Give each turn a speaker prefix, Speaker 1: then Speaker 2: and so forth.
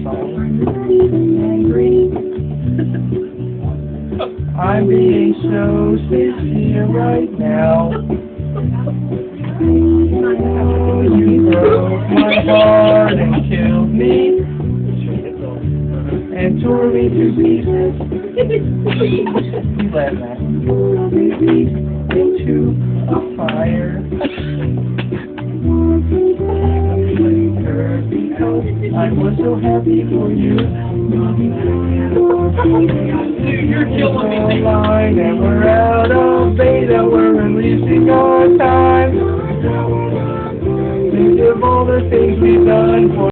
Speaker 1: song. Angry. I'm being so sincere right now. Oh, you broke my heart and killed me and tore me to pieces. You let me into a fire. I was so happy for you.
Speaker 2: Dude, you're killing me.
Speaker 1: And we're out of beta, we're releasing our time. Think of all the things we've done for